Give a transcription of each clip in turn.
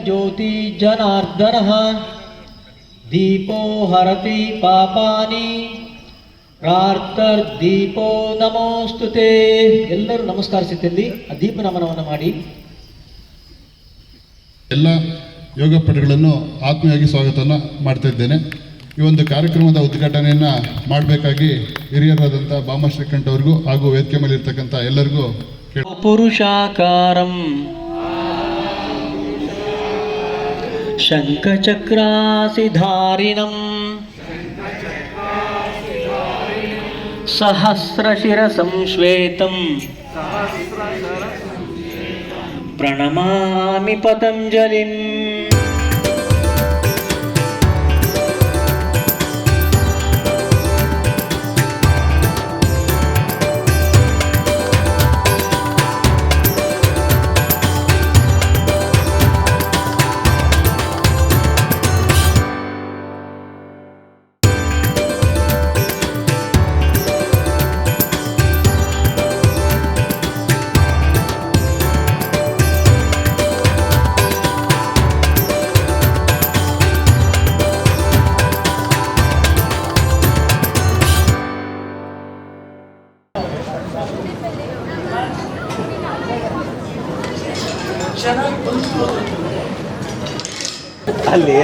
ಜ್ಯೋತಿ ಜನಾರ್ದನಃ ದೀಪೋ ಹರತಿ ಪಾಪಾನಿ ಪ್ರಾರ್ಥರ್ದೀಪೋ ನಮೋಸ್ತುತೆ. ಎಲ್ಲರೂ ನಮಸ್ಕರಿಸುತ್ತಲ್ಲಿ ಆ ದೀಪ ನಮನವನ್ನು ಮಾಡಿ. ಎಲ್ಲ ಯೋಗ ಪಟುಗಳನ್ನು ಆತ್ಮೀಯವಾಗಿ ಸ್ವಾಗತವನ್ನು ಮಾಡ್ತಾ ಇದ್ದೇನೆ. ಈ ಒಂದು ಕಾರ್ಯಕ್ರಮದ ಉದ್ಘಾಟನೆಯನ್ನು ಮಾಡಬೇಕಾಗಿ ಹಿರಿಯರಾದಂಥ ಬಾಮ ಶ್ರೀಕಂಠ ಅವರಿಗೂ ಹಾಗೂ ವೇದಿಕೆ ಮೇಲೆ ಇರ್ತಕ್ಕಂಥ ಎಲ್ಲರಿಗೂ ಪುರುಷಾಕಾರಂ ಶಂಖಚಕ್ರಾಸಿಧಾರಿಣಂ ಸಹಸ್ರಶಿರಸಂ ಶ್ವೇತಂ ಪ್ರಣಮಾಮಿ ಪತಂಜಲಿಂ. ಅಲ್ಲಿ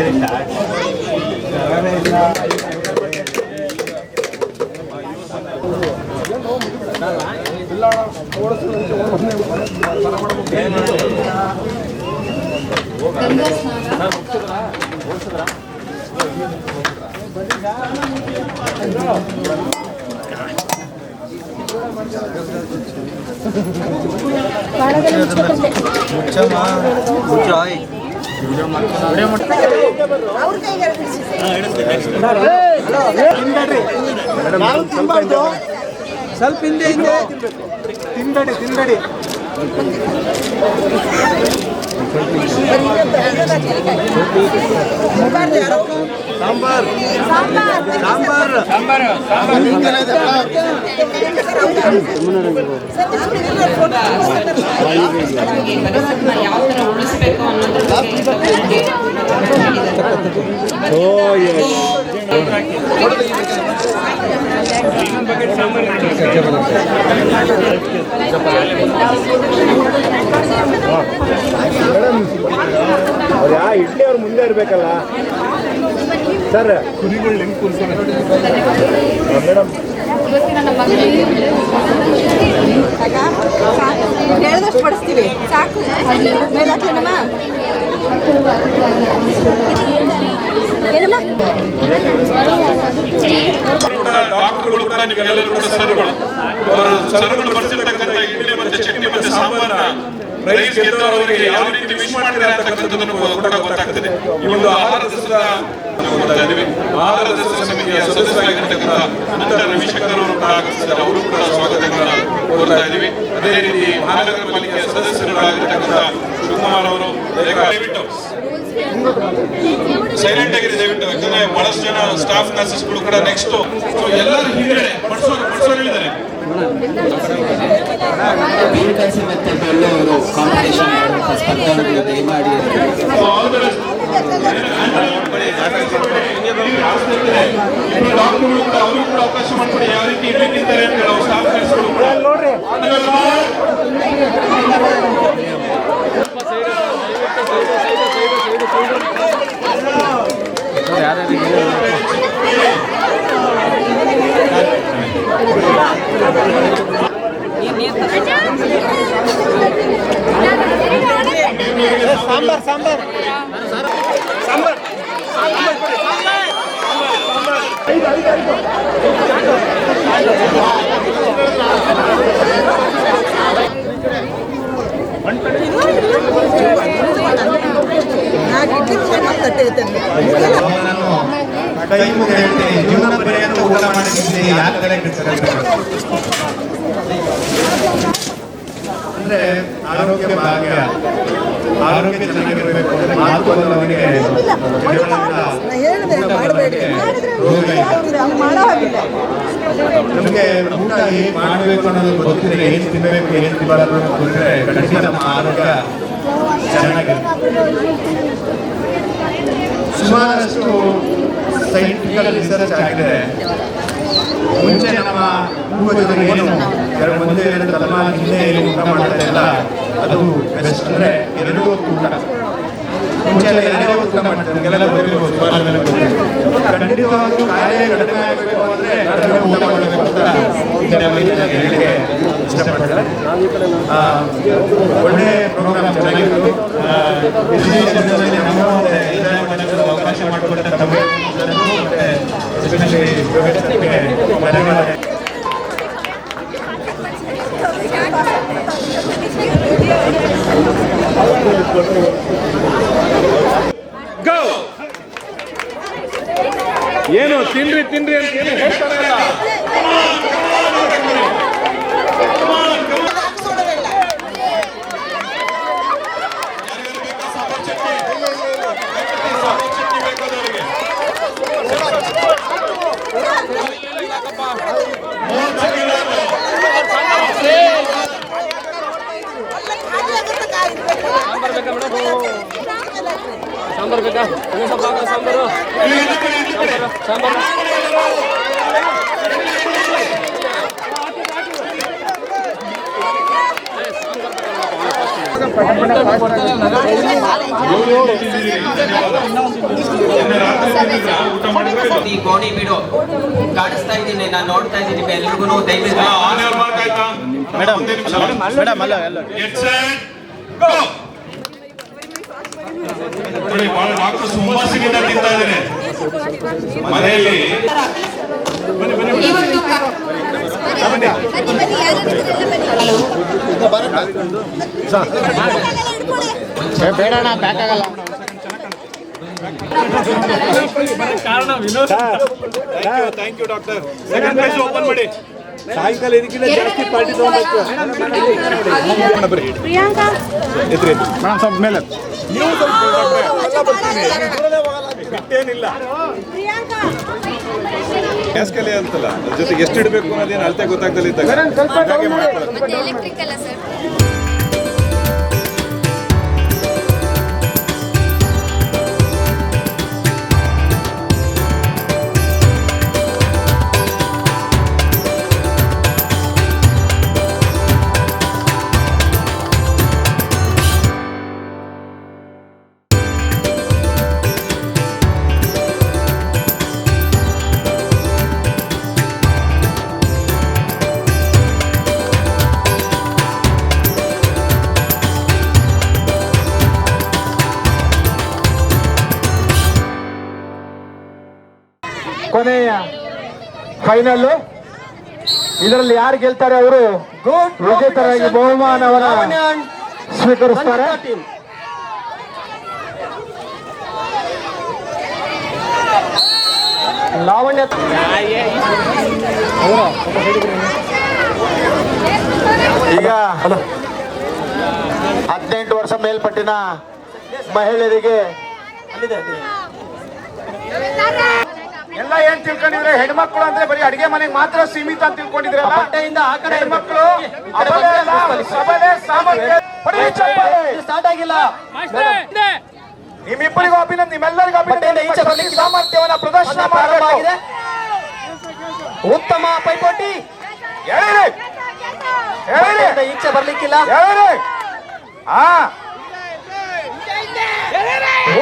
ಸ್ವಲ್ಪ ಹಿಂದೆ ತಿನ್ಬೇಡಿ. ಇಡ್ಲಿ ಅವ್ರು ಮುಂದೆ ಇರ್ಬೇಕಲ್ಲ ಸರ್. ಕುರಿಗಳು ಹೆಂಗ್ ಕೂರ್ಸೋಣ ಮೇಡಮ್? ಹೇಳಿದಷ್ಟು ಪಡಿಸ್ತೀವಿ ಸಾಕು. ಮೇಲೆ ಹಾಕ್ಲೇನಮ್ಮ ಡಾಕ್ಟರ್ಗಳು ಕೂಡ ನೀವೆಲ್ಲರೂ ಕೂಡ ಸರ್ಗಳು ಬರ್ತಿರ್ತಕ್ಕಂಥ ಇಡ್ಲಿ ಮತ್ತೆ ಚಟ್ನಿ ಮತ್ತೆ ಸಾಂಬಾರ ಪ್ರೈಸ್ ಗೆದ್ದವರಿಗೆ ಯಾವ ರೀತಿ ವಿಶ್ ಮಾಡಿದ್ದಾರೆ ಅಂತಕ್ಕಂಥದ್ದನ್ನು ಕೂಡ ಗೊತ್ತಾಗ್ತದೆ. ಈ ಒಂದು ಆಹಾರ ಸಮಿತಿಯ ಸದಸ್ಯರಾಗಿರ್ತಕ್ಕಂಥ ನಂತರ ರವಿಶಂಕರ್ ಅವರು ಕೂಡ ಆಗಮಿಸಿದ್ದಾರೆ. ಅವರು ಕೂಡ ಸ್ವಾಗತವನ್ನು ಕೋರ್ತಾ ಇದ್ದೀವಿ. ಅದೇ ರೀತಿ ಮಹಾನಗರ ಪಾಲಿಕೆಯ ಸದಸ್ಯರಾಗಿರ್ತಕ್ಕಂಥ ಶಿವಕುಮಾರ್ ಅವರು ದಯವಿಟ್ಟು ಸೈಲೆಂಟ್ ಆಗಿರಿ ದಯವಿಟ್ಟು. ಯಾಕಂದ್ರೆ ಬಹಳಷ್ಟು ಜನ ಸ್ಟಾಫ್ ನರ್ಸಸ್ಗಳು ಕೂಡ ನೆಕ್ಸ್ಟ್ ಎಲ್ಲರೂ ಹಿಂದೆ ಬಡಿಸೋರು ಹೇಳಿದ್ದಾರೆ. ಡಾಕ್ಟರ್ಗಳು ಕೂಡ ಅವರು ಕೂಡ ಅವಕಾಶ ಮಾಡ್ಕೊಡಿ ಯಾವ ರೀತಿ ಇರ್ಬೇಕಿದ್ದಾರೆ ಅಂತ ನಾವು ಸ್ಟಾಫ್ ನರ್ಸ್ಗಳು ಕೂಡ ನೋಡ್ರಿ. ಸಾಂಬಾರ್ ಕೈ ಮುಗಿ ಹೇಳ್ತೀನಿ, ಜೀವನ ಪರ್ಯಂತ ಊಟ ಮಾಡಿದ್ರೆ ಯಾರ ಕಡೆ ಅಂದ್ರೆ ಆರೋಗ್ಯ ಭಾಗ್ಯ. ಆರೋಗ್ಯ ಚೆನ್ನಾಗಿರ್ಬೇಕು ಅಂದ್ರೆ ಮಾತು ಅವನಿಗೆ ನಮಗೆ ಊಟ ಹೇಗೆ ಮಾಡಬೇಕು ಅನ್ನೋದು ಗೊತ್ತಿದ್ರೆ, ಏನ್ ತಿನ್ನಬೇಕು ಏನ್ ತಿನ್ನಬಾರದು ಗೊತ್ತಿದ್ರೆ ಖಂಡಿತ ನಮ್ಮ ಆರೋಗ್ಯ ಚೆನ್ನಾಗಿರುತ್ತೆ. ಸುಮಾರಷ್ಟು ಸೈಂಟಿಫಿಕಲ್ ರಿಸರ್ಚ್ ಆಗಿದೆ. ಮುಂಚೆ ನಮ್ಮ ಪೂರ್ವಜರು ಏನು ಒಂದು ಎರಡು ತಲೆಮಾರು ಹಿಂದೆ ಏನು ಊಟ ಮಾಡ್ತಾ ಇಲ್ಲ, ಅದು ಬೆಸ್ಟ್ ಅಂದರೆ 2 ಹೊತ್ತು ಊಟ. ಮುಂಚೆ ಎಲ್ಲ 2 ಹೊತ್ತು ಊಟ ಮಾಡ್ತಾರೆ, ನಿಮಗೆಲ್ಲ ಗೊತ್ತಿರ್ಬೋದು, ಸುಮಾರು ಜನ ಗೊತ್ತಿದೆ. ಖಂಡಿತವಾಗ್ಲೂ ಕಾಯಿಲೆ ಕಡಿಮೆ ಆಗಬೇಕು ಅಂದರೆ ಕಡಿಮೆ ಊಟ ಮಾಡಬೇಕು ಅಂತ ಹೇಳಿಕೆ ಇಷ್ಟಪಡ್ತಾರೆ. ಒಳ್ಳೆ ಪ್ರೋಗ್ರಾಮ್ ಚೆನ್ನಾಗಿತ್ತು. ಅವಕಾಶ ಮಾಡಿಕೊಟ್ಟ ತಮಗೆ ಎಸ್ಪೆಷಲಿ ಧನ್ಯವಾದ. ಏನು ತಿನ್ರಿ ತಿನ್ರಿ ಅಂತ ಏನು ಹೇಳ್ತಾರೆ ಇಲ್ಲ. ಸಾಂಬಾರ್ ಬೇಕಾ? ಸಾಂಬಾರು ಸಾಂಬಾರು ಈ ಗೋಣಿ ಬಿಡು ಕಾಡಿಸ್ತಾ ಇದ್ದೀನಿ, ನಾನು ನೋಡ್ತಾ ಇದ್ದೀನಿ. ಎಲ್ರಿಗೂ ದಯವಿಟ್ಟು ಡಾಕ್ಟರ್ ಹುಮ್ಮಸ್ಸಿನಿಂದ ತಿಂತಾ ಇದ್ದೇನೆ ಮನೆಯಲ್ಲಿ. ಬೇಡಣ್ಣ ಬ್ಯಾಕ್ ಆಗಲ್ಲ. Thank you doctor. Second page open ಮಾಡಿ. ಸಾಯಂಕಾಲ ಇದಕ್ಕಿಂತ ಜಾಸ್ತಿ ಪಾರ್ಟಿ ತಗೊಂಡ್ಬೇಕು. ಮೇಡಮ್ ಸ್ವಲ್ಪ ಮೇಲೆ ನೀವು ಬಿಟ್ಟೇನಿಲ್ಲ. ಗ್ಯಾಸ್ ಕಲೆ ಅಂತಲ್ಲ, ಅದ್ರ ಜೊತೆಗೆ ಎಷ್ಟು ಇಡಬೇಕು ಅನ್ನೋದೇನು ಅಳತೆ ಗೊತ್ತಾಗ್ದಲ್ಲ ಇದ್ದಾಗ ಎಲೆಕ್ಟ್ರಿಕಲ್ ಸರ್. ಕೊನೆಯ ಫೈನಲ್. ಇದರಲ್ಲಿ ಯಾರು ಗೆಲ್ತಾರೆ ಅವರು ವಿಜೇತರಾಗಿ ಬಹುಮಾನವನ್ನು ಸ್ವೀಕರಿಸ್ತಾರೆ. ಲಾವಣ್ಯ ಈಗ 18 ವರ್ಷ ಮೇಲ್ಪಟ್ಟಿನ ಮಹಿಳೆಯರಿಗೆ ಎಲ್ಲ ಏನ್ ತಿಳ್ಕೊಂಡಿದ್ರೆ ಹೆಣ್ಮಕ್ಳು ಅಂದ್ರೆ ಬರೀ ಅಡಿಗೆ ಮನೆಗೆ ಮಾತ್ರ ಸೀಮಿತ ಅಂತ ತಿಳ್ಕೊಂಡಿದ್ರೆ ಬಟ್ಟೆಯಿಂದ ಆ ಕಡೆ ಹೆಣ್ಮಕ್ಳು ಸ್ಟಾರ್ಟ್ ಆಗಿಲ್ಲ. ನಿಮ್ಮಿಬ್ಬರಿಗೂ ಅಭಿನಂದನೆ, ನಿಮ್ಮೆಲ್ಲರಿಗೂ ಅಭಿನಂದನೆ. ಸಾಮರ್ಥ್ಯವನ್ನ ಪ್ರದರ್ಶನ ಮಾಡಲಾಗಿದೆ. ಉತ್ತಮ ಪೈಪೋಟಿ. ಈಚೆ ಬರ್ಲಿಕ್ಕಿಲ್ಲ.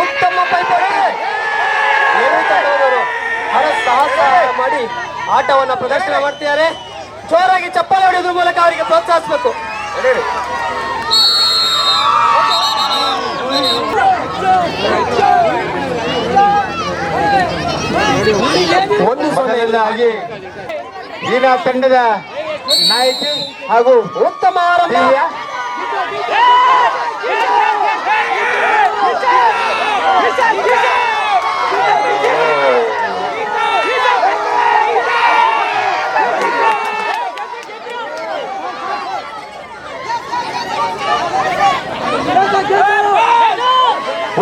ಉತ್ತಮ ಪೈಪೋಟಿ. ಸಾಹಸ ಮಾಡಿ ಆಟವನ್ನ ಪ್ರದರ್ಶನ ಮಾಡ್ತಿದ್ದಾರೆ. ಜೋರಾಗಿ ಚಪ್ಪಾಳೆ ಹೊಡೆಯೋದ್ರ ಮೂಲಕ ಅವರಿಗೆ ಪ್ರೋತ್ಸಾಹಿಸಬೇಕು. ಒಂದು ಸಮಯದಲ್ಲಿ ಈಗ ತಂಡದ ನಾಯಕಿ ಹಾಗೂ ಉತ್ತಮ ಆರಂಭ.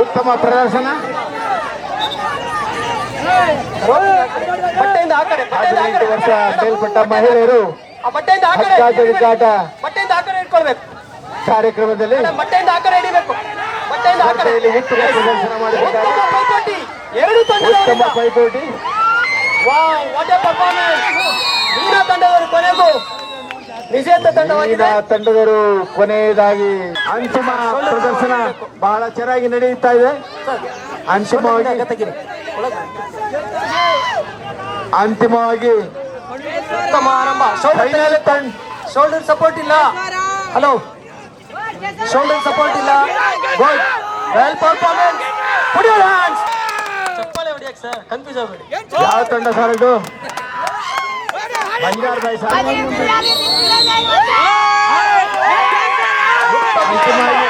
ಉತ್ತಮ ಪ್ರದರ್ಶನ. ಬಟ್ಟೆಯಿಂದ ಆ ಕಡೆ 18 ವರ್ಷ ಮೇಲ್ಪಟ್ಟ ಮಹಿಳೆಯರು ಬಟ್ಟೆಯಿಂದ ಆ ಕಡೆ ಇಟ್ಕೊಳ್ಬೇಕು. ಕಾರ್ಯಕ್ರಮದಲ್ಲಿ ಬಟ್ಟೆಯಿಂದ ಆ ಕಡೆ ಹಿಡಿಬೇಕು. ಸ್ಪರ್ಧೆಯಲ್ಲಿ ಉತ್ತಮ ಪ್ರದರ್ಶನ ಮಾಡಿದ್ದಾರೆ. ಎರಡು ಉತ್ತಮ ಪೈಪೋಟಿ. ಮೀನಾ ತಂಡದವರು ಕೊನೆಗೂ ವಿಜೇತ ತಂಡವಾಗಿದೆ. ತಂಡದವರು ಕೊನೆಯದಾಗಿ ಅಂತಿಮ ಪ್ರದರ್ಶನ ಬಹಳ ಚೆನ್ನಾಗಿ ನಡೆಯುತ್ತಾ ಇದೆ. ಅಂತಿಮವಾಗಿ ಉತ್ತಮ ಆರಂಭ. ಶೋಲ್ಡರ್ ಸಪೋರ್ಟ್ ಇಲ್ಲ. ಹಲೋ, ಶೋಲ್ಡರ್ ಸಪೋರ್ಟ್ ಇಲ್ಲ. Good, well performance. ಚಪ್ಪಾಳೆ ಹೊಡಿಯಕ್ಕೆ ಸರ್, ಕನ್ಫ್ಯೂಸ್ ಆಗಬೇಡಿ. ಯಾವ ತಂಡ ಸರ್ ಇದು? ಬಂಗಾರ ಬಾಯ್ ಸರ್. ಅಂತಿಮವಾಗಿ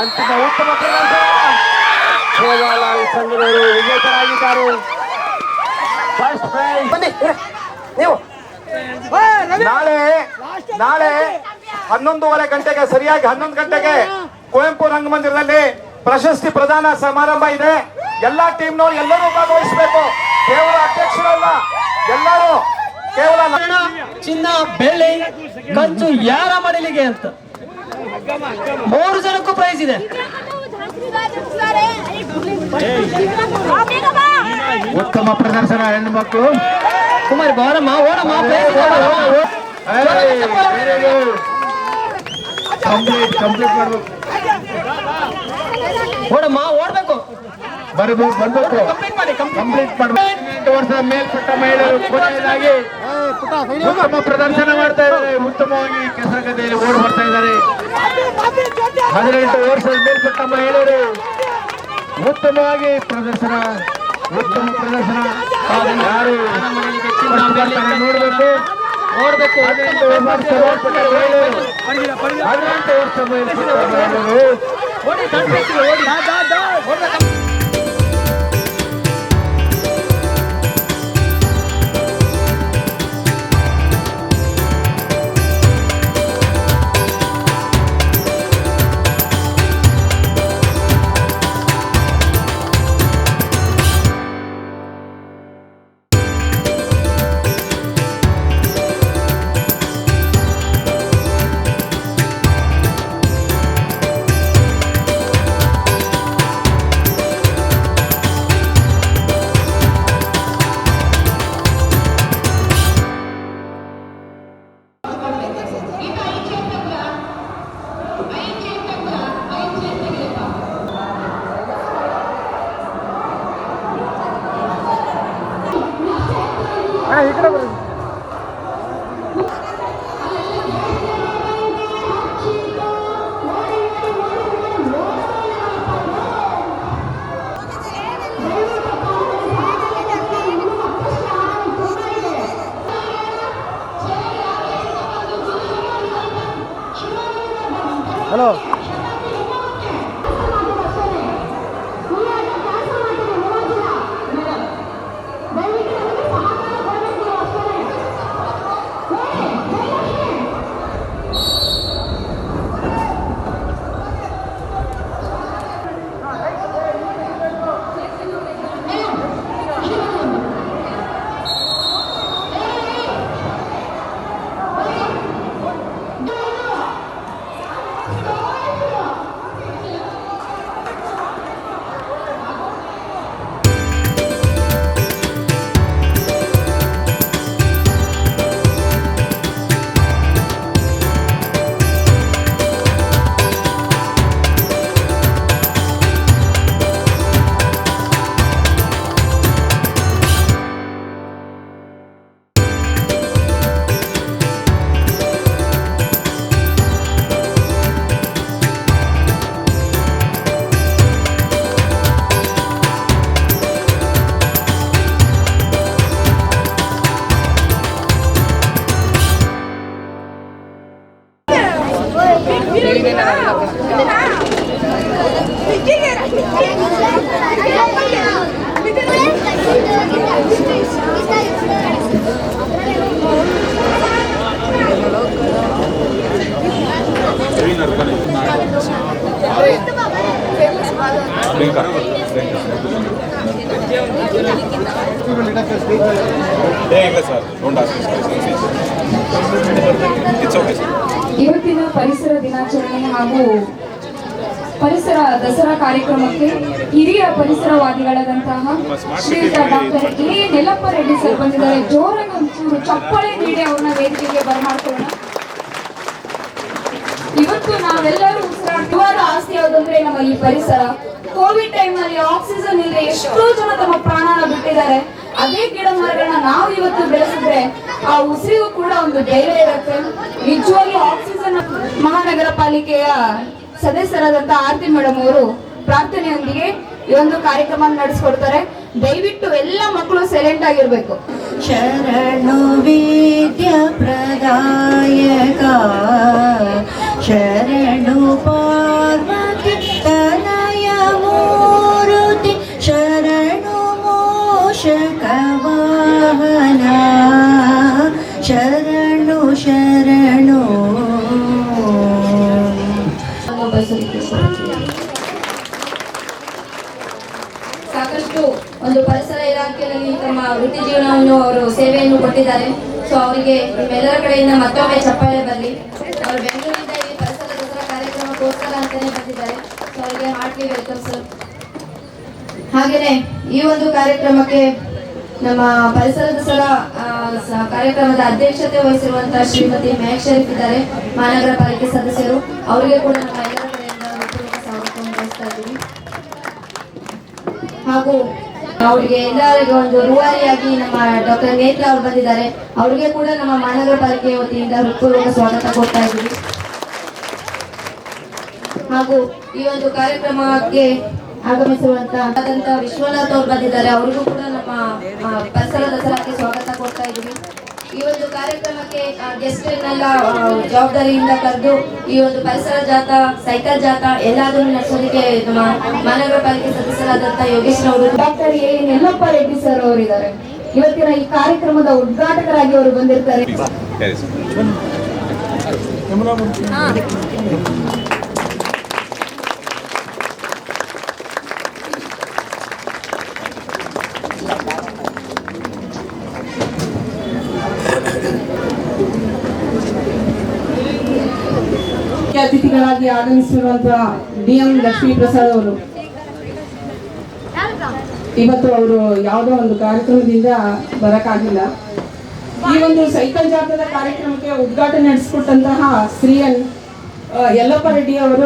ಅಂತಿಮ ಉತ್ತಮ ಪ್ರದರ್ಶನ. ಸೇವಾಲಾಲ್ ಸಂಘದವರು ವಿಜೇತರಾಗಿದ್ದಾರೆ. First prize. ಬನ್ನಿ ನೀವು. ನಾಳೆ 11:30 ಗಂಟೆಗೆ, ಸರಿಯಾಗಿ 11 ಗಂಟೆಗೆ ಕುವೆಂಪು ರಂಗಮಂದಿರದಲ್ಲಿ ಪ್ರಶಸ್ತಿ ಪ್ರದಾನ ಸಮಾರಂಭ ಇದೆ. ಎಲ್ಲಾ ಟೀಮ್ನವರು ಎಲ್ಲರೂ ಭಾಗವಹಿಸಬೇಕು. ಕೇವಲ ಅಧ್ಯಕ್ಷರಲ್ಲ, ಎಲ್ಲರೂ. ಕೇವಲ ಚಿನ್ನ, ಬೆಳ್ಳಿ, ಕಂಚು ಯಾರ ಮನೆಯಲ್ಲಿಗೆ ಅಂತ 3 ಜನಕ್ಕೂ ಪ್ರೈಸ್ ಇದೆ. ಉತ್ತಮ ಪ್ರದರ್ಶನ ಹೆಣ್ಣು ಮಕ್ಕಳು. ಕುಮಾರ್ ಬಾರಮ್ಮ, ಓಡಮ್ಮ. ಕಂಪ್ಲೀಟ್ ಮಾಡ್ಬೇಕು. ಓಡಮ್ಮ, ಓಡ್ಬೇಕು. ಬರ್ಬೇಕು. ಕಂಪ್ಲೀಟ್ ಮಾಡಿ. ಕಂಪ್ಲೀಟ್ ಮಾಡ್ಬೇಕು. 18 ವರ್ಷದ ಮೇಲ್ಪಟ್ಟ ಮಹಿಳೆಯರು ಕೊನೆಯದಾಗಿ ಉತ್ತಮ ಪ್ರದರ್ಶನ ಮಾಡ್ತಾ ಇದ್ದಾರೆ. ಉತ್ತಮವಾಗಿ ಕೆಸರಗದ್ದೆಯಲ್ಲಿ ಓಡಿ ಬರ್ತಾ ಇದ್ದಾರೆ. 18 ವರ್ಷದ ಮೇಲ್ಪಟ್ಟ ಮಹಿಳೆಯರು ಉತ್ತಮವಾಗಿ ಪ್ರದರ್ಶನ. ಯಾರು ನೋಡ್ಬೇಕು. 18 ವರ್ಷ ಮೇಲ್ಪಟ್ಟ ಮಹಿಳೆಯರು, 18 ವರ್ಷ ಮೇಲ್ಪಟ್ಟ ಮಹಿಳೆಯರು. ಹಲೋ, ಇವತ್ತಿನ ಪರಿಸರ ದಿನಾಚರಣೆ ಹಾಗೂ ಪರಿಸರ ದಸರಾ ಕಾರ್ಯಕ್ರಮಕ್ಕೆ ಹಿರಿಯ ಪರಿಸರವಾದಿಗಳಾದಂತಹ ಶ್ರೀಯುತ ಡಾಕ್ಟರ್ ಎ ನೆಲಪ್ಪ ರೆಡ್ಡಿ ಸರ್ ಬಂದಿದ್ದಾರೆ. ಜೋರಾಗಿ ಒಂಚೂರು ಚಪ್ಪಾಳೆ ನೀಡಿ ಅವ್ರನ್ನ ವೇದಿಕೆಗೆ ಬರಮಾಡ್ಕೊಳ್ಳೋಣ. ಇವತ್ತು ನಾವೆಲ್ಲರೂ ಉಸಿರಾಡುವ ಆಸ್ತಿ ಯಾವುದಂದ್ರೆ ನಮ್ಮ ಈ ಪರಿಸರ. ಕೋವಿಡ್ ಟೈಮ್ ನಲ್ಲಿ ಆಕ್ಸಿಜನ್ ಇಲ್ಲದೆ ಎಷ್ಟೋ ಜನ ತಮ್ಮ ಪ್ರಾಣನ ಬಿಟ್ಟಿದ್ದಾರೆ. ಅದೇ ಗಿಡ ಮರಗಳನ್ನ ನಾವು ಇವತ್ತು ಬೆಳೆಸಿದ್ರೆ ಆ ಉಸಿರಿಗೂ ಕೂಡ ಒಂದು ಧೈರ್ಯ ಇರುತ್ತೆ. ನಿಜವಾಗಿ ಆಕ್ಸಿಜನ್ ಮಹಾನಗರ ಪಾಲಿಕೆಯ ಸದಸ್ಯರಾದಂತಹ ಆರತಿ ಮೇಡಮ್ ಅವರು ಪ್ರಾರ್ಥನೆಯೊಂದಿಗೆ ಈ ಒಂದು ಕಾರ್ಯಕ್ರಮ ನಡೆಸಿಕೊಡ್ತಾರೆ. ದಯವಿಟ್ಟು ಎಲ್ಲ ಮಕ್ಕಳು ಸೈಲೆಂಟ್ ಆಗಿರ್ಬೇಕು. ಶರಣು ವಿದ್ಯಾ ಪ್ರದಾಯಕ ಶರಣು ಪಾರ್ವತಿ ತನಯ ಮೂರುತಿ ಶರಣು ಮೋಷಕ ವಾಹನ ಶರಣು ಶರಣು. ಸಾಕಷ್ಟು ಒಂದು ಪರಿಸರ ಇಲಾಖೆಯಲ್ಲಿ ತಮ್ಮ ವೃತ್ತಿ ಜೀವನವನ್ನು ಅವರು ಸೇವೆಯನ್ನು ಕೊಟ್ಟಿದ್ದಾರೆ. ಸೊ ಅವರಿಗೆ ನಿಮ್ಮೆಲ್ಲರ ಕಡೆಯಿಂದ ಮತ್ತೊಮ್ಮೆ ಚಪ್ಪಾಳೆ ಬರಲಿ. ಅವರು ಬೆಂಗಳೂರಿನಿಂದ ಈ ಪರಿಸರ ದಸರಾ ಕಾರ್ಯಕ್ರಮಕ್ಕೋಸ್ಕರ ಅಂತಾನೆ ಬಂದಿದ್ದಾರೆ. ಸೊ ಅವರಿಗೆ ಹಾರ್ಟ್ಲಿ ವೆಲ್ಕಮ್ ಸರ್. ಹಾಗೆಯೇ ಈ ಒಂದು ಕಾರ್ಯಕ್ರಮಕ್ಕೆ ನಮ್ಮ ಪರಿಸರ ದಸರಾ ಕಾರ್ಯಕ್ರಮದ ಅಧ್ಯಕ್ಷತೆ ವಹಿಸಿರುವಂತಹ ಶ್ರೀಮತಿ ಮೆಹಕ್ ಶರೀಫ್ ಇದ್ದಾರೆ, ಮಹಾನಗರ ಪಾಲಿಕೆ ಸದಸ್ಯರು. ಅವರಿಗೆ ಕೂಡ ನಮ್ಮ ಎಲ್ಲರ ಕಡೆಯಿಂದ ಸ್ವಾಗತವನ್ನು ಬಯಸ್ತಾ ಇದ್ದೀವಿ. ಹಾಗೂ ಅವರಿಗೆ ಎಲ್ಲರಿಗೂ ಒಂದು ರೂವಾರಿಯಾಗಿ ನಮ್ಮ ಡಾಕ್ಟರ್ ನೇತ್ರಾ ಅವರು ಬಂದಿದ್ದಾರೆ. ಅವರಿಗೆ ಕೂಡ ನಮ್ಮ ಮಹಾನಗರ ಪಾಲಿಕೆ ವತಿಯಿಂದ ಹೃತ್ಪೂರ್ವಕ ಸ್ವಾಗತ ಕೊಡ್ತಾ ಇದ್ದೀವಿ. ಹಾಗೂ ಈ ಒಂದು ಕಾರ್ಯಕ್ರಮಕ್ಕೆ ಆಗಮಿಸಿರುವಂತಹ ವಿಶ್ವನಾಥ್ ಅವರು ಬಂದಿದ್ದಾರೆ. ಅವರಿಗೂ ಕೂಡ ನಮ್ಮ ಪರಿಸರ ದಸರಾಕ್ಕೆ ಸ್ವಾಗತ ಕೊಡ್ತಾ ಇದ್ದೀವಿ. ಈ ಒಂದು ಕಾರ್ಯಕ್ರಮಕ್ಕೆ ಗೆಸ್ಟ್ನೆಲ್ಲ ಜವಾಬ್ದಾರಿಯಿಂದ ಕರೆದು ಈ ಒಂದು ಪರಿಸರ ಜಾಥಾ, ಸೈಕಲ್ ಜಾಥಾ ಎಲ್ಲದನ್ನು ನಡೆಸೋದಕ್ಕೆ ನಮ್ಮ ಮಹಾನಗರ ಪಾಲಿಕೆ ಸದಸ್ಯರಾದಂತಹ ಯೋಗೇಶ್ ಅವರು, ಡಾಕ್ಟರ್ ಎ ನೆಲಪ್ಪ ರೆಡ್ಡಿ ಸರ್ ಅವರಿದ್ದಾರೆ. ಇವತ್ತಿನ ಈ ಕಾರ್ಯಕ್ರಮದ ಉದ್ಘಾಟಕರಾಗಿ ಅವರು ಬಂದಿರ್ತಾರೆ. ಅತಿಥಿಗಳಾಗಿ ಆಗಮಿಸಿರುವಂತಹ ಡಿ.ಎಂ. ಲಕ್ಷ್ಮೀ ಪ್ರಸಾದ್ ಅವರು ಇವತ್ತು ಅವರು ಯಾವುದೋ ಒಂದು ಕಾರ್ಯಕ್ರಮದಿಂದ ಬರಕ್ಕಾಗಿಲ್ಲ. ಈ ಒಂದು ಸೈಕಲ್ ಜಾಥಾದ ಕಾರ್ಯಕ್ರಮಕ್ಕೆ ಉದ್ಘಾಟನೆ ನಡೆಸಿಕೊಟ್ಟಂತಹ ಶ್ರೀ ಯಲ್ಲಪ್ಪ ರೆಡ್ಡಿ ಅವರು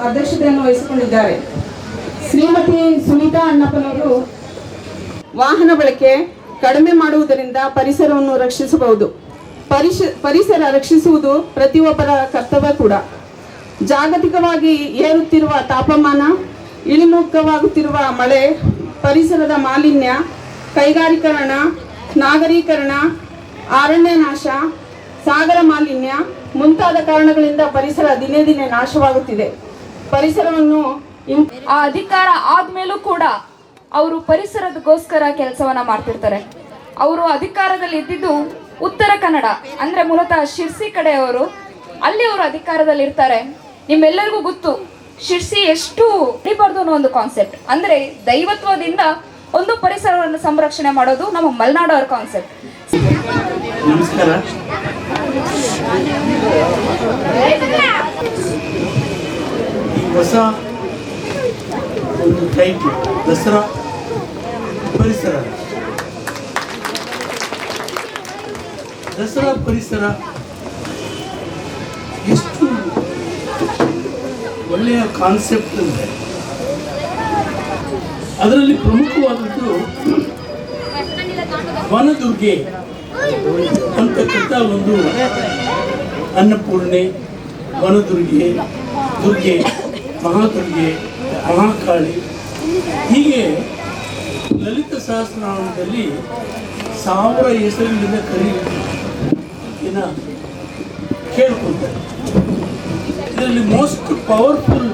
ಅಧ್ಯಕ್ಷತೆಯನ್ನು ವಹಿಸಿಕೊಂಡಿದ್ದಾರೆ. ಶ್ರೀಮತಿ ಸುನೀತಾ ಅಣ್ಣಪ್ಪನವರು ವಾಹನ ಬಳಕೆ ಕಡಿಮೆ ಮಾಡುವುದರಿಂದ ಪರಿಸರವನ್ನು ರಕ್ಷಿಸಬಹುದು. ಪರಿಸರ ರಕ್ಷಿಸುವುದು ಪ್ರತಿಯೊಬ್ಬರ ಕರ್ತವ್ಯ ಕೂಡ. ಜಾಗತಿಕವಾಗಿ ಏರುತ್ತಿರುವ ತಾಪಮಾನ, ಇಳಿಮುಖವಾಗುತ್ತಿರುವ ಮಳೆ, ಪರಿಸರದ ಮಾಲಿನ್ಯ, ಕೈಗಾರೀಕರಣ, ನಾಗರೀಕರಣ, ಅರಣ್ಯ ನಾಶ, ಸಾಗರ ಮಾಲಿನ್ಯ ಮುಂತಾದ ಕಾರಣಗಳಿಂದ ಪರಿಸರ ದಿನೇ ದಿನೇ ನಾಶವಾಗುತ್ತಿದೆ. ಪರಿಸರವನ್ನು ಆ ಅಧಿಕಾರ ಆದ್ಮೇಲೂ ಕೂಡ ಅವರು ಪರಿಸರದಗೋಸ್ಕರ ಕೆಲಸವನ್ನ ಮಾಡ್ತಿರ್ತಾರೆ. ಅವರು ಅಧಿಕಾರದಲ್ಲಿ ಇದ್ದಿದ್ದು ಉತ್ತರ ಕನ್ನಡ, ಅಂದ್ರೆ ಮೂಲತಃ ಶಿರ್ಸಿ ಕಡೆಯವರು. ಅಲ್ಲಿ ಅವರು ಅಧಿಕಾರದಲ್ಲಿ ಇರ್ತಾರೆ. ನಿಮ್ಮೆಲ್ಲರಿಗೂ ಗೊತ್ತು ಶಿರ್ಸಿ ಎಷ್ಟು ಹಿಡಿಬಾರ್ದು ಅನ್ನೋ ಒಂದು ಕಾನ್ಸೆಪ್ಟ್, ಅಂದ್ರೆ ದೈವತ್ವದಿಂದ ಒಂದು ಪರಿಸರವನ್ನು ಸಂರಕ್ಷಣೆ ಮಾಡೋದು ನಮ್ಮ ಮಲೆನಾಡವರ ಕಾನ್ಸೆಪ್ಟ್. ನಮಸ್ಕಾರ. ಹೊಸ ಒಂದು ಟೈಟ್ಲ್ ದಸರಾ ಪರಿಸರ. ದಸರಾ ಪರಿಸರ ಎಷ್ಟು ಒಳ್ಳೆಯ ಕಾನ್ಸೆಪ್ಟ್ ಅಂದರೆ ಅದರಲ್ಲಿ ಪ್ರಮುಖವಾದದ್ದು ವನದುರ್ಗೆ ಅಂತಕ್ಕಂಥ ಒಂದು ಅನ್ನಪೂರ್ಣೆ, ವನದುರ್ಗೆ, ದುರ್ಗೆ, ಮಹಾದುರ್ಗೆ, ಮಹಾಕಾಳಿ, ಹೀಗೆ ಲಲಿತ ಸಹಸ್ರನಾಮದಲ್ಲಿ 1000 ಹೆಸರಿನಿಂದ ಕೇಳ್ಕೊಳ್ತಾರೆ. ಇದರಲ್ಲಿ ಮೋಸ್ಟ್ ಪವರ್ಫುಲ್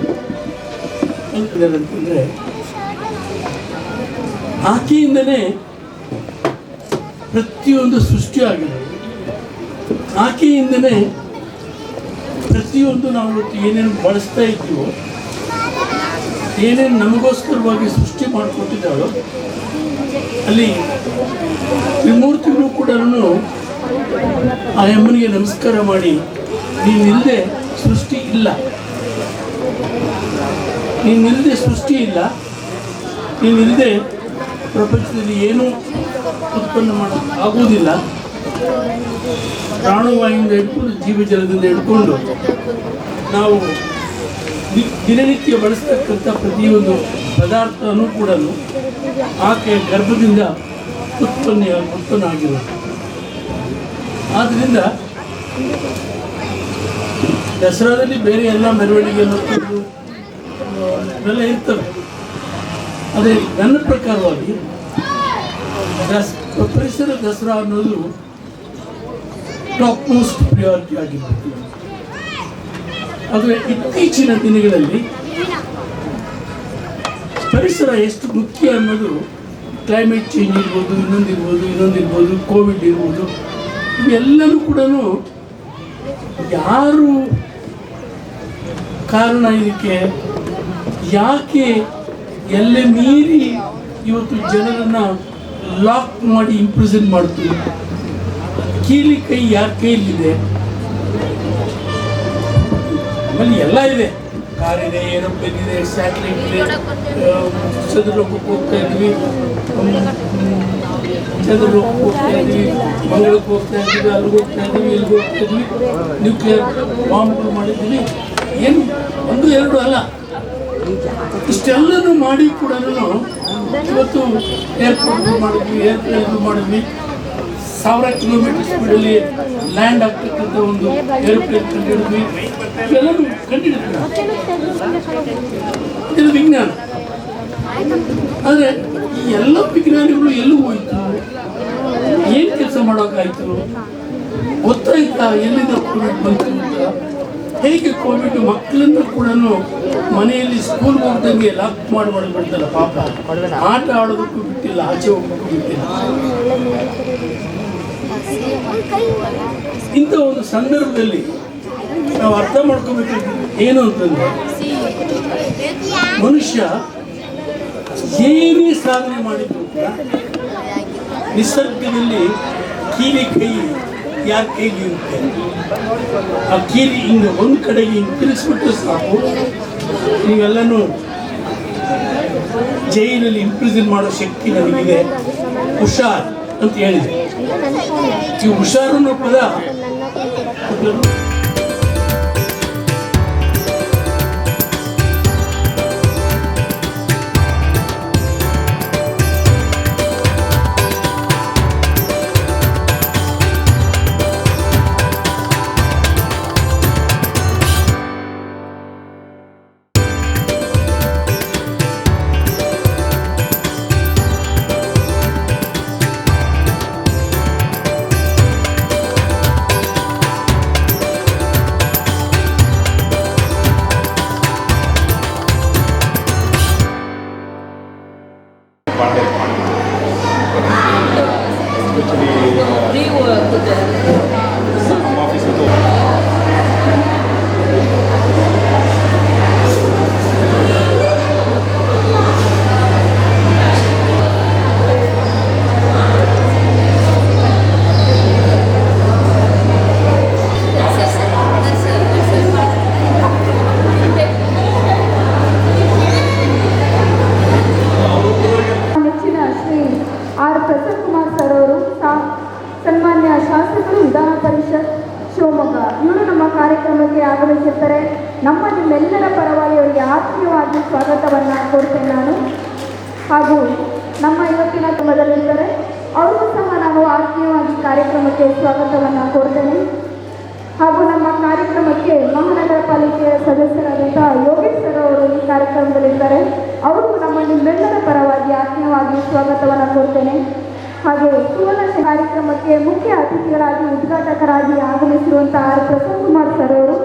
ಅಂತಂದರೆ ಆಕೆಯಿಂದನೇ ಪ್ರತಿಯೊಂದು ಸೃಷ್ಟಿ ಆಗಿದೆ. ಆಕೆಯಿಂದನೇ ಪ್ರತಿಯೊಂದು ನಾವು ಏನೇನು ಬಳಸ್ತಾ ಇದ್ದೀವೋ ಏನೇನು ನಮಗೋಸ್ಕರವಾಗಿ ಸೃಷ್ಟಿ ಮಾಡಿಕೊಟ್ಟಿದ್ದಾಳೋ ಅಲ್ಲಿ ತ್ರಿಮೂರ್ತಿಗಳು ಕೂಡ ಆ ಅಮ್ಮನಿಗೆ ನಮಸ್ಕಾರ ಮಾಡಿ, ನೀನಿಲ್ಲದೆ ಸೃಷ್ಟಿ ಇಲ್ಲ, ನೀನಿಲ್ಲದೆ ಸೃಷ್ಟಿ ಇಲ್ಲ, ನೀನಿಲ್ಲದೆ ಪ್ರಪಂಚದಲ್ಲಿ ಏನೂ ಉತ್ಪನ್ನ ಮಾಡೋದು ಆಗುವುದಿಲ್ಲ. ಪ್ರಾಣವಾಯುವಿಂದ ಹಿಡ್ಕೊಂಡು ಜೀವಜಲದಿಂದ ಹಿಡ್ಕೊಂಡು ನಾವು ದಿನನಿತ್ಯ ಬಳಸ್ತಕ್ಕಂಥ ಪ್ರತಿಯೊಂದು ಪದಾರ್ಥನೂ ಕೂಡ ಆಕೆಯ ಗರ್ಭದಿಂದ ಉತ್ಪನ್ನ ಆಗಿರೋದು. ಆದ್ದರಿಂದ ದಸರಾದಲ್ಲಿ ಬೇರೆ ಎಲ್ಲ ಮೆರವಣಿಗೆ ಮತ್ತು ಇವೆಲ್ಲ ಇರ್ತವೆ. ಅದೇ ನನ್ನ ಪ್ರಕಾರವಾಗಿ ಪರಿಸರ ದಸರಾ ಅನ್ನೋದು ಟಾಪ್ ಮೋಸ್ಟ್ ಪ್ರಿಯಾರಿಟಿ ಆಗಿರುತ್ತೆ. ಆದರೆ ಇತ್ತೀಚಿನ ದಿನಗಳಲ್ಲಿ ಪರಿಸರ ಎಷ್ಟು ಮುಖ್ಯ ಅನ್ನೋದು, ಕ್ಲೈಮೇಟ್ ಚೇಂಜ್ ಇರ್ಬೋದು, ಇನ್ನೊಂದಿರ್ಬೋದು, ಕೋವಿಡ್ ಇರ್ಬೋದು, ಇವೆಲ್ಲವೂ ಕೂಡ ಯಾರು ಕಾರಣ ಇದಕ್ಕೆ, ಯಾಕೆ ಎಲ್ಲೇ ಮೀರಿ ಇವತ್ತು ಜನರನ್ನು ಲಾಕ್ ಮಾಡಿ ಇಂಪ್ರಿಸನ್ ಮಾಡ್ತೀವಿ, ಕೀಲಿ ಕೈ ಯಾರ ಕೈಯಲ್ಲಿದೆ, ಆಮೇಲೆ ಎಲ್ಲ ಇದೆ, ಕಾರ್ ಇದೆ, ಏರೋಪ್ಲೇನ್ ಇದೆ, ಸ್ಯಾಟಲೈಟ್ ಇದೆ, ಚಂದ್ರಲೋಕಕ್ಕೆ ಹೋಗ್ತಾ ಇದ್ವಿ, ಚಂದ್ರಲೋಕಕ್ಕೆ ಹೋಗ್ತಾ ಇದ್ವಿ, ಮಂಗಳಕ್ಕೆ ಹೋಗ್ತಾ ಇದ್ವಿ, ಅಲ್ಲಿಗೆ ಹೋಗ್ತಾ ಇದ್ವಿ, ಇಲ್ಲಿಗೆ ಹೋಗ್ತಾ ಇದ್ವಿ, ನ್ಯೂಕ್ಲಿಯರ್ ಬಾಂಬ್ಗಳು ಮಾಡಿದ್ವಿ. ಏನು ಒಂದು ಎರಡು ಅಲ್ಲ, ಇಷ್ಟೆಲ್ಲನೂ ಮಾಡಿ ಕೂಡ ಇವತ್ತು ಏರ್ಪೋರ್ಟ್ ಮಾಡಿದ್ವಿ, ಏರ್ಪ್ಲೇನ್ ಮಾಡಿದ್ವಿ, 1000 ಕಿಲೋಮೀಟರ್ ಸ್ಪೀಡಲ್ಲಿ ಲ್ಯಾಂಡ್ ಆಗ್ತಕ್ಕಂಥ ಒಂದು ಏರೋಪ್ಲೇನ್ ಕಂಡುಹಿಡಿದ್ವಿ. ಇವೆಲ್ಲರೂ ಕಂಡುಹಿಡಿದ್ವಿ, ಇದು ವಿಜ್ಞಾನ. ಆದರೆ ಈ ಎಲ್ಲ ವಿಜ್ಞಾನಿಗಳು ಎಲ್ಲೂ ಹೋಯ್ತು, ಏನು ಕೆಲಸ ಮಾಡೋಕ್ಕಾಯ್ತು, ಗೊತ್ತಾಯ್ತಾ ಎಲ್ಲಿಂದ ಕೋವಿಡ್ ಬಂತು ಅಂತ? ಹೇಗೆ ಕೋವಿಡ್ ಮಕ್ಕಳನ್ನು ಕೂಡ ಮನೆಯಲ್ಲಿ ಸ್ಕೂಲ್ ಹೋಗ್ದಂಗೆ ಲಾಕ್ ಮಾಡಿ ಬಿಡ್ತಲ್ಲ, ಪಾಪ ಆಟ ಆಡೋದಕ್ಕೂ ಬಿಟ್ಟಿಲ್ಲ, ಆಚೆ ಹೋಗೋದಕ್ಕೂ ಬಿಟ್ಟಿಲ್ಲ. ಇಂಥ ಒಂದು ಸಂದರ್ಭದಲ್ಲಿ ನಾವು ಅರ್ಥ ಮಾಡ್ಕೋಬೇಕಾಗಿದ್ದು ಏನು ಅಂತಂದ್ರೆ, ಮನುಷ್ಯ ಏನೇ ಸಾಧನೆ ಮಾಡಿದ್ರು ಕೂಡ ನಿಸರ್ಗದಲ್ಲಿ ಕೀಲಿ ಕೈ ಯಾರ ಕೈಲಿ ಇರುತ್ತೆ, ಆ ಕೀಲಿ ಹಿಂಗೆ ಒಂದು ಕಡೆಗೆ ಹಿಂಗೆ ತಿರುಗಿಸ್ಬಿಟ್ಟು ಸಾಕು, ನೀವೆಲ್ಲನೂ ಜೈಲಲ್ಲಿ ಇಂಪ್ರಿಸನ್ ಮಾಡೋ ಶಕ್ತಿ ನನಗಿದೆ, ಹುಷಾರ್ ಅಂತ ಹೇಳಿದೆ. ಈ ಹುಷಾರು ಅನ್ನೋ ಪದ ಆಗಮಿಸಿರ್ತಾರೆ. ನಿಮ್ಮೆಲ್ಲರ ಪರವಾಗಿ ಅವರಿಗೆ ಆತ್ಮೀಯವಾಗಿ ಸ್ವಾಗತವನ್ನು ಕೋರ್ತೇನೆ ನಾನು. ಹಾಗೂ ನಮ್ಮ ಇವತ್ತಿನ ಕ್ರಮದಲ್ಲಿರ್ತಾರೆ, ಅವ್ರಿಗೂ ಸಹ ನಾವು ಆತ್ಮೀಯವಾಗಿ ಕಾರ್ಯಕ್ರಮಕ್ಕೆ ಸ್ವಾಗತವನ್ನು ಕೋರ್ತೇನೆ. ಹಾಗೂ ನಮ್ಮ ಕಾರ್ಯಕ್ರಮಕ್ಕೆ ಮಹಾನಗರ ಪಾಲಿಕೆಯ ಸದಸ್ಯರಾದಂಥ ಯೋಗೇಶ್ ಸರ್ ಅವರು ಈ ಕಾರ್ಯಕ್ರಮದಲ್ಲಿರ್ತಾರೆ. ಅವ್ರಿಗೂ ನಿಮ್ಮೆಲ್ಲರ ಪರವಾಗಿ ಆತ್ಮೀಯವಾಗಿ ಸ್ವಾಗತವನ್ನು ಕೋರ್ತೇನೆ. ಹಾಗೆ ಸುವರ್ಣ ಕಾರ್ಯಕ್ರಮಕ್ಕೆ ಮುಖ್ಯ ಅತಿಥಿಗಳಾಗಿ ಉದ್ಘಾಟಕರಾಗಿ ಆಗಮಿಸಿರುವಂಥ ಆರ್ ಪ್ರಸನ್ನ ಕುಮಾರ್ ಸರ್ ಅವರು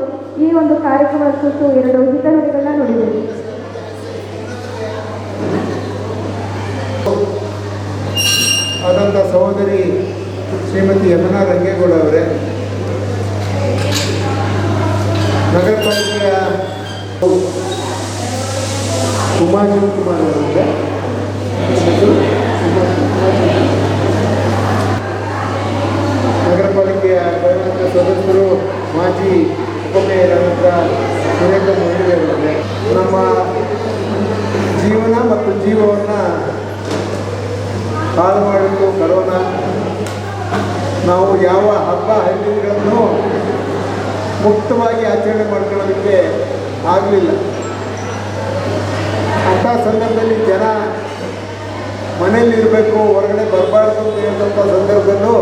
ಈ ಒಂದು ಕಾರ್ಯಕ್ರಮದ ಕುರಿತು 2 ಹಿತನುಡಿಗಳನ್ನ ನುಡಿದರು. ಆದಂಥ ಸಹೋದರಿ ಶ್ರೀಮತಿ ಯಮುನಾ ರಂಗೇಗೌಡ ಅವರೇ, ನಗರ ಪಾಲಿಕೆಯ ಉಮಾಶಿವ್ ಕುಮಾರ್ ಅವರಿಗೆ ನಗರ ಪಾಲಿಕೆಯ ಗೌರವಾನ್ವಿತ ಸದಸ್ಯರು ಮಾಜಿ ಉಪಮೇಯರಾದಂಥ ಸುರೇಂದ್ರ ಮೊಯ್ಲಿ ಅವರಿಗೆ ನಮ್ಮ ಜೀವನ ಮತ್ತು ಜೀವವನ್ನು ಹಾಳು ಮಾಡಿದ್ದು ಕರೋನಾ. ನಾವು ಯಾವ ಹಬ್ಬ ಹರಿದಿನಗಳನ್ನು ಮುಕ್ತವಾಗಿ ಆಚರಣೆ ಮಾಡ್ಕೊಳ್ಳೋದಕ್ಕೆ ಆಗಲಿಲ್ಲ. ಅಂಥ ಸಂದರ್ಭದಲ್ಲಿ ಜನ ಮನೆಯಲ್ಲಿರಬೇಕು, ಹೊರಗಡೆ ಬರಬಾರ್ದು ಅಂತ ಹೇಳಿದಂಥ ಸಂದರ್ಭದಲ್ಲೂ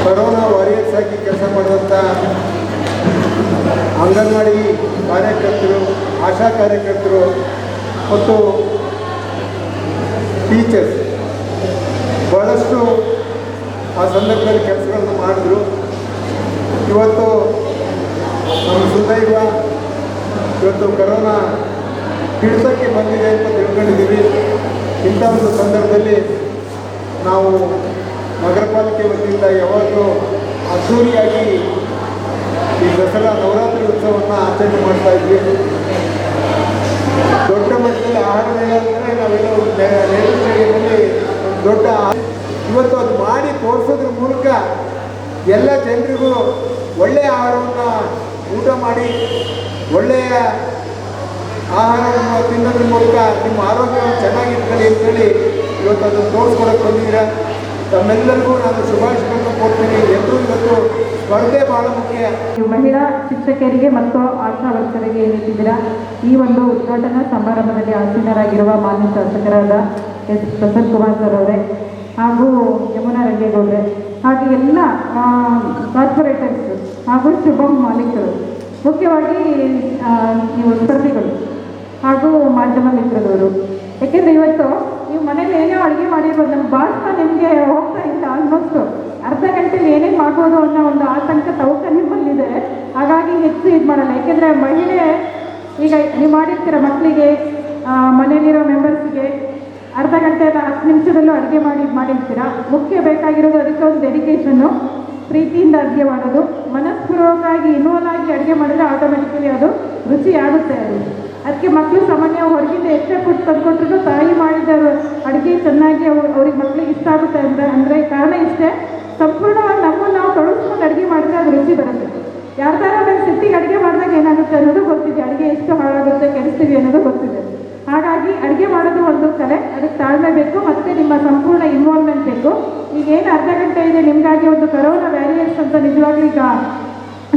ಕರೋನಾ ವಾರಿಯರ್ಸ್ ಆಗಿ ಕೆಲಸ ಮಾಡಿದಂಥ ಅಂಗನವಾಡಿ ಕಾರ್ಯಕರ್ತರು, ಆಶಾ ಕಾರ್ಯಕರ್ತರು ಮತ್ತು ಟೀಚರ್ಸ್ ಭಾಳಷ್ಟು ಆ ಸಂದರ್ಭದಲ್ಲಿ ಕೆಲಸಗಳನ್ನು ಮಾಡಿದ್ರು. ಇವತ್ತು ನಮ್ಮ ಸುದೈವ ಇವತ್ತು ಕರೋನಾ ಹಿಡಿತಕ್ಕೆ ಬಂದಿದೆ ಅಂತ ತಿಳ್ಕೊಂಡಿದ್ದೀವಿ. ಇಂಥ ಒಂದು ಸಂದರ್ಭದಲ್ಲಿ ನಾವು ನಗರ ಪಾಲಿಕೆ ವತಿಯಿಂದ ಯಾವಾಗಲೂ ಅದ್ಧೂರಿಯಾಗಿ ಈ ದಸರಾ ನವರಾತ್ರಿ ಉತ್ಸವವನ್ನು ಆಚರಣೆ ಮಾಡ್ತಾ ಇದ್ವಿ. ದೊಡ್ಡ ಮಟ್ಟದಲ್ಲಿ ಆಹಾರ ಮೇಳ ಅಂದರೆ ನಾವೆಲ್ಲ ನೇರದಲ್ಲಿ ದೊಡ್ಡ ಇವತ್ತು ಅದು ಮಾಡಿ ತೋರಿಸೋದ್ರ ಮೂಲಕ ಎಲ್ಲ ಜನರಿಗೂ ಒಳ್ಳೆಯ ಆಹಾರವನ್ನು ಊಟ ಮಾಡಿ ಒಳ್ಳೆಯ ಆಹಾರವನ್ನು ತಿನ್ನೋದ್ರ ಮೂಲಕ ನಿಮ್ಮ ಆರೋಗ್ಯವನ್ನು ಚೆನ್ನಾಗಿಟ್ಕೊಳ್ಳಿ ಅಂತೇಳಿ ಇವತ್ತು ಅದನ್ನು ತೋರಿಸ್ಕೊಡಕ್ಕೆ ಬಂದಿದ್ದೀರಾ. ತಮ್ಮೆಲ್ಲರಿಗೂ ನಾನು ಶುಭಾಶಯಗಳನ್ನು ಕೊಡ್ತೀನಿ. ಎಲ್ಲರೂ ಇವತ್ತು ಸ್ಪರ್ಧೆ ಭಾಳ ಮುಖ್ಯ. ಮಹಿಳಾ ಶಿಕ್ಷಕರಿಗೆ ಮತ್ತು ಆಶಾ ವರ್ಕರಿಗೆ ಏನಿದ್ದೀರಾ, ಈ ಒಂದು ಉದ್ಘಾಟನಾ ಸಮಾರಂಭದಲ್ಲಿ ಆಸೀನರಾಗಿರುವ ಮಾನ್ಯ ಶಾಸಕರಾದ ಎಸ್ ಪ್ರಸನ್ನ ಕುಮಾರ್ ಸರ್ ಅವರೇ ಹಾಗೂ ಯಮುನಾ ರಂಗೇಗೌಡರೆ ಹಾಗೆ ಎಲ್ಲ ಕಾರ್ಪೊರೇಟರ್ಸ್ ಹಾಗೂ ಶುಭಂ ಮಾಲೀಕರು, ಮುಖ್ಯವಾಗಿ ನೀವು ಸ್ಪರ್ಧಿಗಳು ಹಾಗೂ ಮಾಧ್ಯಮ ಮಿತ್ರದವರು. ಯಾಕೆಂದರೆ ಇವತ್ತು ನೀವು ಮನೇಲಿ ಏನೇ ಅಡುಗೆ ಮಾಡಿರ್ಬೋದು, ನಮ್ಮ ಭಾಷಣ ನಿಮಗೆ ಹೋಗ್ತಾ ಇಲ್ಲ. ಆಲ್ಮೋಸ್ಟ್ ಅರ್ಧ ಗಂಟೆಲಿ ಏನೇನು ಮಾಡ್ಬೋದು ಅನ್ನೋ ಒಂದು ಆತಂಕ ತವಕ ನಿಮ್ಮಲ್ಲಿದೆ. ಹಾಗಾಗಿ ಹೆಚ್ಚು ಇದು ಮಾಡಲ್ಲ. ಯಾಕೆಂದರೆ ಮಹಿಳೆ ಈಗ ನೀವು ಮಾಡಿರ್ತೀರ ಮಕ್ಕಳಿಗೆ, ಮನೆಯಲ್ಲಿರೋ ಮೆಂಬರ್ಸ್ಗೆ ಅರ್ಧ ಗಂಟೆ ಇಲ್ಲ 10 ನಿಮಿಷದಲ್ಲೂ ಅಡುಗೆ ಮಾಡಿರ್ತೀರ. ಮುಖ್ಯ ಬೇಕಾಗಿರೋದು ಅದಕ್ಕೆ ಒಂದು ಡೆಡಿಕೇಶನ್ನು, ಪ್ರೀತಿಯಿಂದ ಅಡುಗೆ ಮಾಡೋದು, ಮನಸ್ಪೂರ್ವಕವಾಗಿ ಇನ್ವಾಲ್ವ್ ಆಗಿ ಅಡುಗೆ ಮಾಡಿದ್ರೆ ಆಟೋಮೆಟಿಕಲಿ ಅದು ರುಚಿ ಆಗುತ್ತೆ. ಅದಕ್ಕೆ ಮಕ್ಕಳು ಸಾಮಾನ್ಯ ಹೊರಗಿಂದ ಎಷ್ಟೇ ಫುಡ್ ತಂದುಕೊಟ್ರು ತಾಯಿ ಮಾಡಿದ ಅಡುಗೆ ಚೆನ್ನಾಗಿ ಅವ್ರಿಗೆ ಮಕ್ಕಳಿಗೆ ಇಷ್ಟ ಆಗುತ್ತೆ ಅಂದರೆ ಕಾರಣ ಇಷ್ಟೇ, ಸಂಪೂರ್ಣವಾಗಿ ನಮ್ಮನ್ನು ನಾವು ತೊಡಗಿಸ್ಕೊಂಡು ಅಡುಗೆ ಮಾಡಿದ್ರೆ ಅದು ರುಚಿ ಬರುತ್ತೆ. ಯಾರ್ದಾರ ನಾವು ಸಿಟ್ಟಿಗೆ ಅಡುಗೆ ಮಾಡಿದಾಗ ಏನಾಗುತ್ತೆ ಅನ್ನೋದು ಗೊತ್ತಿದೆ, ಅಡುಗೆ ಎಷ್ಟು ಹಾಳಾಗುತ್ತೆ ಕೆಡಿಸ್ತೀವಿ ಅನ್ನೋದು ಗೊತ್ತಿದೆ. ಹಾಗಾಗಿ ಅಡುಗೆ ಮಾಡೋದು ಒಂದು ಕಲೆ, ಅದಕ್ಕೆ ತಾಳ್ಮೆ ಬೇಕು ಮತ್ತು ನಿಮ್ಮ ಸಂಪೂರ್ಣ ಇನ್ವಾಲ್ವ್ಮೆಂಟ್ ಬೇಕು. ಈಗೇನು ಅರ್ಧ ಗಂಟೆ ಇದೆ ನಿಮಗಾಗಿ ಒಂದು ಕರೋನಾ ವ್ಯಾರಿಯರ್ಸ್ ಅಂತ ನಿಜವಾಗ್ಲೂ ಈಗ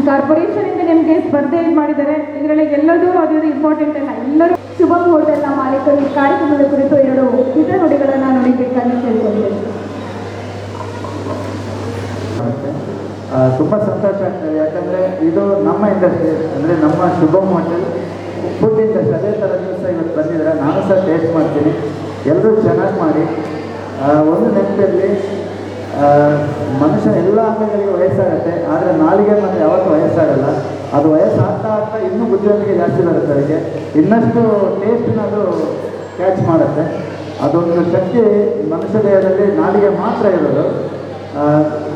ಕಾರ್ಪೊರೇಷನಿಂದ ನಿಮಗೆ ಸ್ಪರ್ಧೆ ಮಾಡಿದ್ದಾರೆ. ಇದರಲ್ಲಿ ಎಲ್ಲದೂ ಅದು ಇಂಪಾರ್ಟೆಂಟ್ ಅಲ್ಲ. ಎಲ್ಲರೂ ಶುಭಂ ಹೋಟೆಲ್ನ ಮಾಲೀಕರು ಈ ಕಾರ್ಯಕ್ರಮದ ಕುರಿತು 2 ಹಿತ ನುಡಿಗಳನ್ನು ನುಡಿಬೇಕಾಗಿ ಕೇಳ್ಕೊಂಡಿದ್ದೇನೆ. ತುಂಬ ಸಂತೋಷ ಆಗ್ತದೆ. ಯಾಕಂದರೆ ಇದು ನಮ್ಮ ಇಂಡಸ್ಟ್ರಿ, ಅಂದರೆ ನಮ್ಮ ಶುಭಂ ಹೋಟೆಲ್ ಫುಡ್ ಇಂಡಸ್ಟ್ರಿ. ಅದೇ ಥರ ದಿವಸ ಇವತ್ತು ಬಂದಿದ್ದಾರೆ. ನಾನು ಸಹ ಟೇಸ್ಟ್ ಮಾಡ್ತೀನಿ. ಎಲ್ಲರೂ ಚೆನ್ನಾಗಿ ಮಾಡಿ. ಒಂದು ನೆನಪಲ್ಲಿ ಮನುಷ್ಯ ಎಲ್ಲ ಅಂಗಗಳಿಗೆ ವಯಸ್ಸಾಗುತ್ತೆ, ಆದರೆ ನಾಲಿಗೆ ಮಾತ್ರ ಯಾವತ್ತೂ ವಯಸ್ಸಾಗಲ್ಲ. ಅದು ವಯಸ್ಸಾಗ್ತಾ ಆಗ್ತಾ ಇನ್ನೂ ಬುದ್ಧಿವಂತಿಕೆ ಜಾಸ್ತಿ ಬರುತ್ತೆ. ಅದಕ್ಕೆ ಇನ್ನಷ್ಟು ಟೇಸ್ಟನ್ನ ಅದು ಕ್ಯಾಚ್ ಮಾಡುತ್ತೆ. ಅದೊಂದು ಶಕ್ತಿ ಮನುಷ್ಯ ದೇಹದಲ್ಲಿ ನಾಲಿಗೆ ಮಾತ್ರ ಇರೋದು.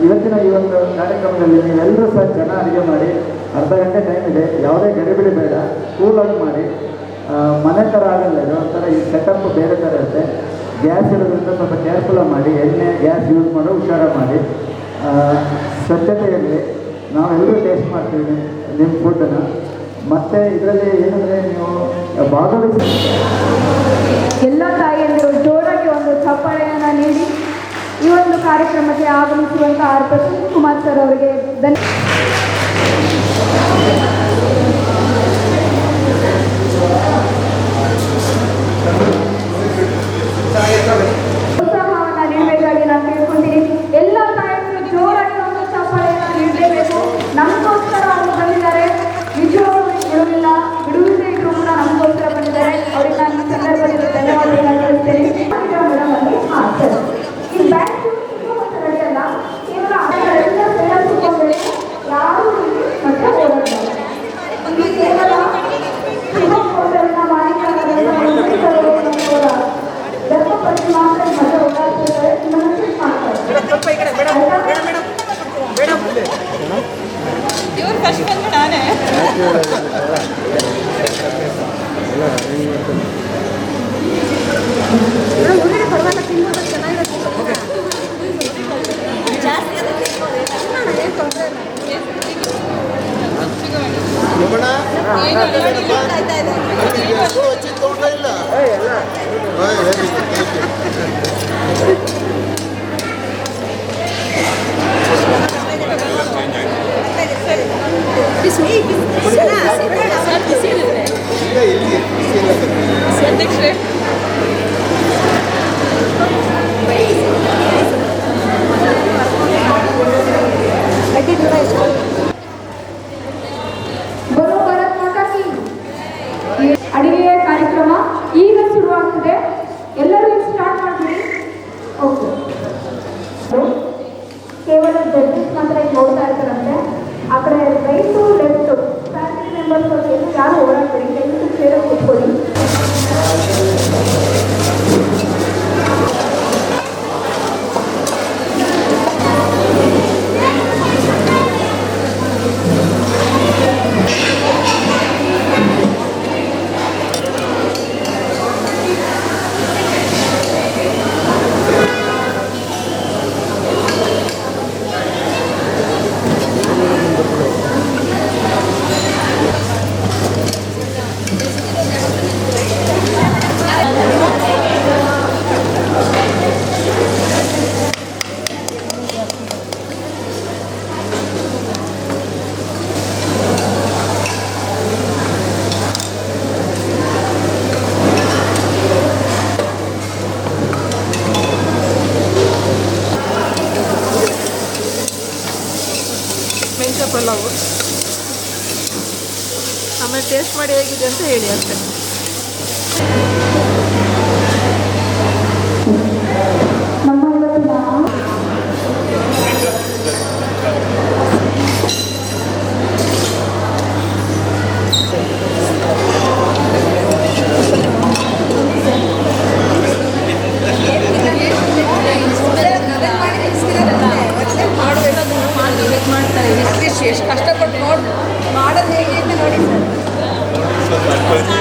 ಇವತ್ತಿನ ಈ ಒಂದು ಕಾರ್ಯಕ್ರಮದಲ್ಲಿ ನೀವೆಲ್ಲರೂ ಸಹ ಚೆನ್ನಾಗಿ ಅಡುಗೆ ಮಾಡಿ. ಅರ್ಧ ಗಂಟೆ ಟೈಮ್ ಇದೆ, ಯಾವುದೇ ಗಡಿಬಿಡಿ ಬೇಡ, ಕೂಲಾಗಿ ಮಾಡಿ. ಮನೆ ಥರ ಆಗಲ್ಲ, ಇದು ಒಂಥರ ಈ ಸೆಟಪ್ ಬೇರೆ ಥರ ಇರುತ್ತೆ. ಗ್ಯಾಸ್ ಇರೋದ್ರಿಂದ ಸ್ವಲ್ಪ ಕೇರ್ಫುಲ್ಲಾಗಿ ಮಾಡಿ. ಎಣ್ಣೆ ಗ್ಯಾಸ್ ಯೂಸ್ ಮಾಡೋ ಹುಷಾರ ಮಾಡಿ. ಸ್ವಚ್ಛತೆ ಇರಲಿ. ನಾವೆಲ್ಲರೂ ಟೇಸ್ಟ್ ಮಾಡ್ತೀವಿ ನಿಮ್ಮ ಫುಡ್ಡನ್ನು. ಮತ್ತು ಇದರಲ್ಲಿ ಏನಂದರೆ ನೀವು ಭಾಗವಹಿಸಿ ಎಲ್ಲ ತಾಯಿಯಂದಿರು ಜೋರಾಗಿ ಒಂದು ಚಪ್ಪಾಳೆಯನ್ನು ನೀಡಿ ಈ ಒಂದು ಕಾರ್ಯಕ್ರಮಕ್ಕೆ ಆಗಮಿಸಿರುವಂಥ ಪ್ರಸನ್ನ ಕುಮಾರ್ ಸರ್ ಅವರಿಗೆ ಪ್ರೋತ್ಸಾಹವನ್ನು ನೀಡಬೇಕಾಗಿ ನಾನು ಕೇಳ್ಕೊಂಡಿದ್ದೀನಿ. ಎಲ್ಲ ತಾಯಿಯಂದಿರು ಜೋರಾಗಿ ಒಂದು ಚಪ್ಪಾಳೆಯನ್ನು ನೀಡಲೇಬೇಕು. ನಮಗೋಸ್ಕರ ಅವರು ಬಂದಿದ್ದಾರೆ. ನಿಜವಾಗ್ಲೂ ಬಿಡುವಿಲ್ಲ, ಬಿಡುವುದೇ ಇದ್ರು ಕೂಡ ನಮಗೋಸ್ಕರ ಬಂದಿದ್ದಾರೆ. ಅವರಿಗೆ ನಾನು ಈ ಸಂದರ್ಭದಲ್ಲಿ ಧನ್ಯವಾದಗಳನ್ನು ತಿಳಿಸ್ತೇನೆ. ಹಾಂ ಸರ್, ಈ ಬ್ಯಾಂಕ್ ನಡೆಯಲ್ಲ, ಕೇವಲ ಎಲ್ಲ ಸೇರಿಸ್ಕೊಂಡು ಯಾರು ಮತ್ತೆ ಓಡಾಡ್ತಾರೆ. ಬರೋ ಭಾರತ್ ಮಾತಾ ಕಿ. ಅಡಿಗೆಯ ಕಾರ್ಯಕ್ರಮ ಈಗ ಶುರುವಾಗ್ತದೆ. ಎಲ್ಲರೂ ಈಗ ಸ್ಟಾರ್ಟ್ ಮಾಡ್ತೀವಿ. ಓಕೆ, ಕೇವಲ ಜಡ್ಜಸ್ ಮಾತ್ರ ಈಗ ನೋಡ್ತಾ ಇರ್ತಾರಂತೆ. ಆ ಕಡೆ right to left family members ಅವರು ಏನು ಯಾರು ಓಡಾಡ್ಬೇಡಿ, ಎಲ್ಲರೂ ಸೇರಿ ಕೂತ್ಕೊಳ್ಳಿ. ಮೆಂತ್ಯ ಪಲಾವು ಆಮೇಲೆ ಟೇಸ್ಟ್ ಮಾಡಿ ಹೇಗಿದೆ ಅಂತ ಹೇಳಿ ಅಷ್ಟೇ. ನಮ್ಮ ಇವತ್ತಿನ ಮಾಡ್ತಾರೆ ಎಷ್ಟು ಕಷ್ಟಪಟ್ಟು ನೋಡಿ ಮಾಡೋದು ಹೇಗೆ ಅಂತ ನೋಡಿ ಸರ್.